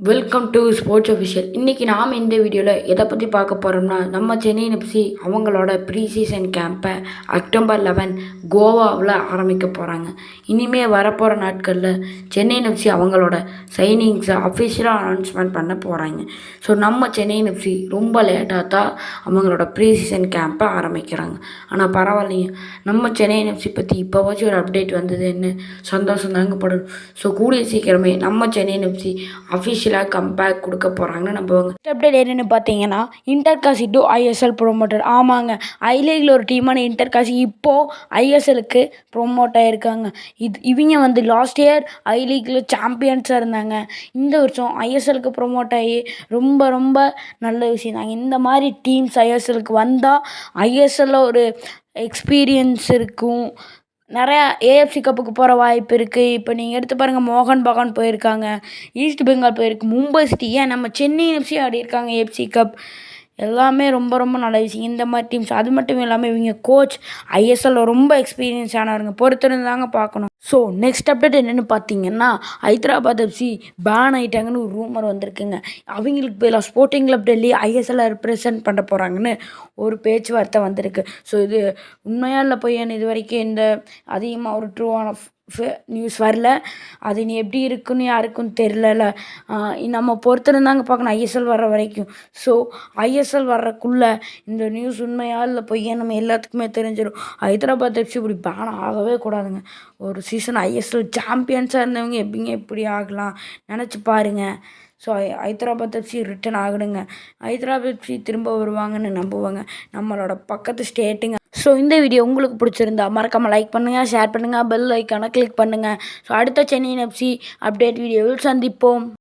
Welcome to sports official. இன்றைக்கி நாம் இந்த வீடியோவில் எதை பற்றி பார்க்க போகிறோம்னா, நம்ம சென்னை எஃப்சி அவங்களோட ப்ரீ சீசன் கேம்பை அக்டோபர் 11 கோவாவில் ஆரம்பிக்க போகிறாங்க. இனிமேல் வரப்போகிற நாட்களில் சென்னை எஃப்சி அவங்களோட சைனிங்ஸை அஃபிஷியலாக அனௌன்ஸ்மெண்ட் பண்ண போகிறாங்க. ஸோ நம்ம சென்னை எஃப்சி ரொம்ப லேட்டாக தான் அவங்களோட ப்ரீ சீசன் கேம்பை ஆரம்பிக்கிறாங்க. ஆனால் பரவாயில்லைங்க, நம்ம சென்னை எஃப்சி பற்றி இப்போவாச்சும் ஒரு அப்டேட் வந்ததுன்னு சந்தோஷம் தாங்கப்படும். ஸோ கூடிய சீக்கிரமே நம்ம சென்னை எஃப்சி அஃபிஷியல் கம்பேக் கொடுக்க போகிறாங்கன்னு நம்புவாங்க. அப்டேட் என்னென்னு பார்த்தீங்கன்னா, இன்டர்காசி டு ஐஎஸ்எல் ப்ரொமோட்டர். ஆமாங்க, ஐ லீகில் ஒரு டீமான இன்டர்காசி இப்போது ஐஎஸ்எலுக்கு ப்ரொமோட் ஆகியிருக்காங்க. இவங்க லாஸ்ட் இயர் ஐ லீகில் சாம்பியன்ஸாக இருந்தாங்க. இந்த வருஷம் ஐஎஸ்எலுக்கு ப்ரொமோட் ஆகி ரொம்ப ரொம்ப நல்ல விஷயம் தாங்க. இந்த மாதிரி டீம்ஸ் ஐஎஸ்எலுக்கு வந்தால் ஐஎஸ்எல்லில் ஒரு எக்ஸ்பீரியன்ஸ் இருக்கும். நிறையா ஏஎஃப்சி கப்புக்கு போகிற வாய்ப்பு இருக்குது. இப்போ நீங்கள் எடுத்து பாருங்கள், மோகன் பகான் போயிருக்காங்க, ஈஸ்ட் பெங்கால் போயிருக்கு, மும்பை சிட்டி, ஏன் நம்ம சென்னை எஃப்சி ஆடியிருக்காங்க ஏஎஃப்சி கப். எல்லாமே ரொம்ப ரொம்ப நல்ல விஷயம் இந்த மாதிரி டீம்ஸ். அது மட்டும் இல்லாமல் இவங்க கோச் ஐஎஸ்எல்ல ரொம்ப எக்ஸ்பீரியன்ஸ் ஆனவருங்க, பொறுத்திருந்தாங்க பார்க்கணும். ஸோ நெக்ஸ்ட் அப்டேட் என்னென்னு பார்த்தீங்கன்னா, ஹைதராபாத் எஃப்சி பேன் ஆகிட்டாங்கன்னு ஒரு ரூமர் வந்திருக்குங்க. அவங்களுக்கு பதிலாக ஸ்போர்ட்டிங் கிளப் டெல்லி ஐஎஸ்எல்லை ரெப்ரசன்ட் பண்ண போகிறாங்கன்னு ஒரு பேச்சுவார்த்தை வந்திருக்கு. ஸோ இது உண்மையாக இல்லை பொய்யான்னு இது வரைக்கும் இந்த அதிகமாக ஒரு ட்ரூவான நியூஸ் வரல. அது இனி எப்படி இருக்குன்னு யாருக்கும் தெரில. நம்ம பொறுத்திருந்தாங்க பார்க்கணும் ஐஎஸ்எல் வர்ற வரைக்கும். ஸோ ஐஎஸ்எல் வர்றக்குள்ளே இந்த நியூஸ் உண்மையா இல்லை பொய்யா நம்ம எல்லாத்துக்குமே தெரிஞ்சிடும். ஹைதராபாத் எஃப்சி இப்படி பேன் ஆகவே கூடாதுங்க. ஒரு சீசன் ஐஎஸ்எல் சாம்பியன்ஸாக இருந்தவங்க எப்படிங்க இப்படி ஆகலாம் நினச்சி பாருங்கள். ஸோ ஹைதராபாத் எஃப்சி ரிட்டன் ஆகணுங்க. ஹைதராபாத் எஃப்சி திரும்ப வருவாங்கன்னு நம்புவாங்க, நம்மளோட பக்கத்து ஸ்டேட்டுங்க. ஸோ இந்த வீடியோ உங்களுக்கு பிடிச்சிருந்தா மறக்காமல் லைக் பண்ணுங்கள், ஷேர் பண்ணுங்கள், பெல் ஐக்கானை கிளிக் பண்ணுங்கள். ஸோ அடுத்த சென்னை எஃப்சி அப்டேட் வீடியோவில் சந்திப்போம்.